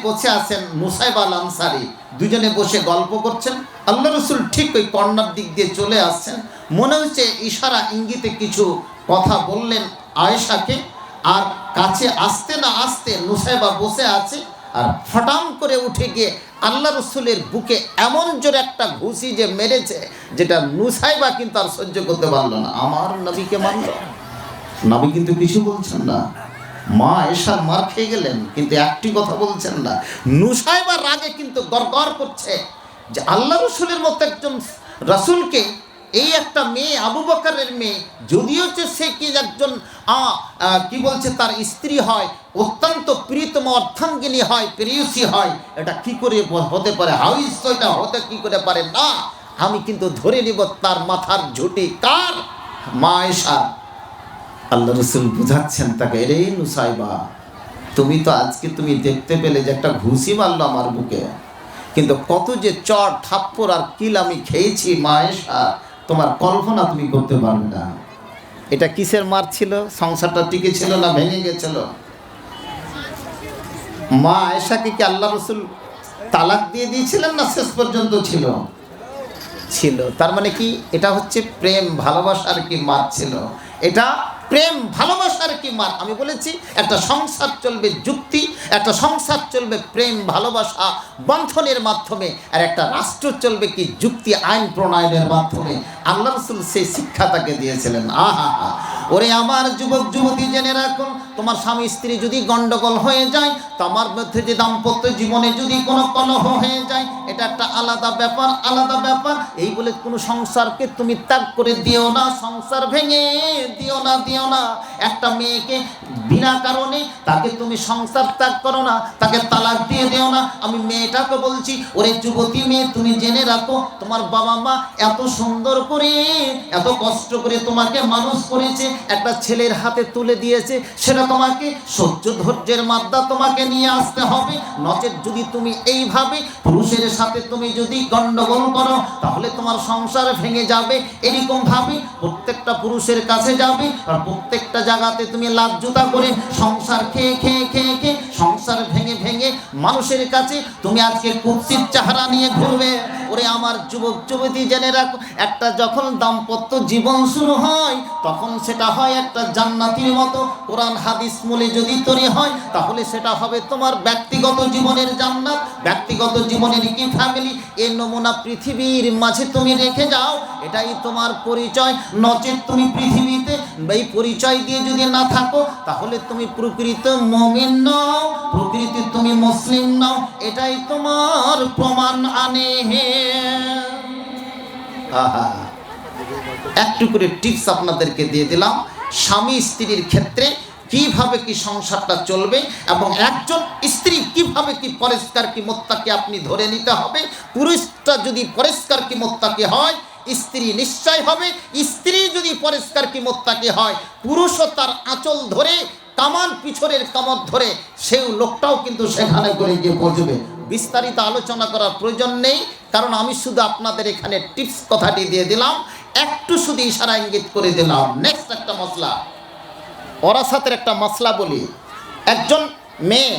বসে আছেন মুসাইব আল আনসারী, দুজনে বসে গল্প করছেন। আল্লাহ রসুল ঠিক ওই কর্নার দিক দিয়ে চলে আসছেন। মনে হচ্ছে ইশারা ইঙ্গিতে কিছু কথা বললেন আয়েশাকে, আর কাছে আসতে না আসতে নুসাইবা বসে আছে, আর ফটাম করে উঠে গিয়ে আল্লাহ রসুলের বুকে এমন জোরে একটা ঘুষি যে মেরেছে, যেটা নুসাইবা কিন্তু আর সহ্য করতে পারলো না। আমার নবীকে মারল, নবী কিন্তু কিছু বলছেন না। মা এসার মার খেয়ে গেলেন, কিন্তু একটি কথা বলছেন না। নুসাইবার রাগে কিন্তু গড়গড় করছে যে আল্লাহ রসুলের মতো একজন রসুলকে এই একটা মেয়ে, আবু বকরের মেয়ে, যদিও যে সে কি একজন কি বলছে তার স্ত্রী হয়, অত্যন্ত প্রীতম অর্ধাঙ্গিনী হয়, প্রেয়সী হয়, এটা কি করে হতে পারে? হাউস এটা হতে কি করে পারে? না, আমি কিন্তু ধরে নিব তার মাথার ঝুঁটি কার? মা আয়েশা। আল্লাহ রসুল বুঝাচ্ছেন তাকে, রে নুসাইবা, তুমি তো আজকে তুমি দেখতে পেলে যে একটা ঘুষি মারলো আমার বুকে, কিন্তু কত যে চট থাপ্পড় আর কিল আমি খেয়েছি মা আয়েশা, তোমার কল্পনা তুমি করতে পারবে না। এটা কিসের মার ছিল? সংসারটা টিকে ছিল না ভেঙে গেছিল? মা আয়েশাকে কি আল্লাহ রসুল তালাক দিয়ে দিয়েছিলেন না শেষ পর্যন্ত ছিল? ছিল। তার মানে কি এটা হচ্ছে প্রেম ভালোবাসার কি মার ছিল? এটা প্রেম ভালোবাসার কি মার? আমি বলেছি একটা সংসার চলবে যুক্তি, একটা সংসার চলবে প্রেম ভালোবাসা বন্ধনের মাধ্যমে, আর একটা রাষ্ট্র চলবে কি যুক্তি আইন প্রণয়নের মাধ্যমে। আল্লাহ রসুল সেই শিক্ষা তাকে দিয়েছিলেন। আহা হা, ওরে আমার যুবক যুবতী, জেনে রাখুন, তোমার স্বামী স্ত্রী যদি গন্ডগোল হয়ে যায়, তোমার মধ্যে যে দাম্পত্য জীবনে যদি কোনো কলহ হয়ে যায়, এটা একটা আলাদা ব্যাপার, আলাদা ব্যাপার। এই বলে কোনো সংসারকে তুমি ত্যাগ করে দিও না, সংসার ভেঙে দিও না, দিও না। একটা মেয়েকে বিনা কারণে তাকে তুমি সংসার ত্যাগ করো না, তাকে তালাক দিয়ে দিও না। আমি মেয়েটাকে বলছি, ওরে যুবতী মেয়ে, তুমি জেনে রাখো, তোমার বাবা মা এত সুন্দর করে, এত কষ্ট করে তোমাকে মানুষ করেছে, একটা ছেলের হাতে তুলে দিয়েছে, সেটা তোমাকে সহ্য ধৈর্যের মাত্রা তোমাকে নিয়ে আসতে হবে। নচেত যদি তুমি এইভাবে পুরুষের সাথে তুমি যদি গন্ডগোল করো, তাহলে তোমার সংসার ভেঙে যাবে। এরকম ভাবে প্রত্যেকটা পুরুষের কাছে যাবে, আর প্রত্যেকটা জায়গাতে তুমি লাজ্জুতা করে সংসার খেয়ে খেয়ে খেয়ে খেয়ে সংসার ভেঙে ভেঙে মানুষের কাছে তুমি আজকে কুৎসিত চেহারা নিয়ে ঘুরবে। ওরে আমার যুবক যুবতী, জেনে রাখো, একটা যখন দাম্পত্য জীবন শুরু হয়, তখন সেটা হয় একটা জান্নাতের মতো। কোরআন হাদিস মূলে যদি তৈরি হয়, তাহলে সেটা হবে তোমার ব্যক্তিগত জীবনের জান্নাত, ব্যক্তিগত জীবনের কি ফ্যামিলি। এই নমুনা পৃথিবীর মাঝে তুমি রেখে যাও, এটাই তোমার পরিচয়। নচেত তুমি পৃথিবীতে এই পরিচয় দিয়ে যদি না থাকো, তাহলে তুমি প্রকৃত মুমিন নও, প্রকৃতি তুমি মুসলিম নও, এটাই তোমার প্রমাণ আনে। একটু করে টিপস আপনাদেরকে দিয়ে দিলাম, স্বামী স্ত্রীর ক্ষেত্রে কিভাবে কি সংসারটা চলবে, এবং একজন স্ত্রী কিভাবে কি পরিষ্কার কি মোত্তাকি আপনি ধরে নিতে হবে। পুরুষটা যদি পরিষ্কার কি মোত্তাকি হয়, স্ত্রী নিশ্চয় হবে। স্ত্রী যদি পরিষ্কার কি মোত্তাকি হয়, পুরুষও তার আঁচল ধরে, কামান পিছনের কামড় ধরে, সেই লোকটাও কিন্তু সেখানে করে গিয়ে পৌঁছবে। বিস্তারিত আলোচনা করার প্রয়োজন নেই, কারণ আমি শুধু আপনাদের এখানে টিপস কথাটি দিয়ে দিলাম, একটু শুধু ইশারা ইঙ্গিত করে দিলাম। নেক্সট একটা মশলা, ওরাসাতের একটা মশলা বলি। একজন মেয়ে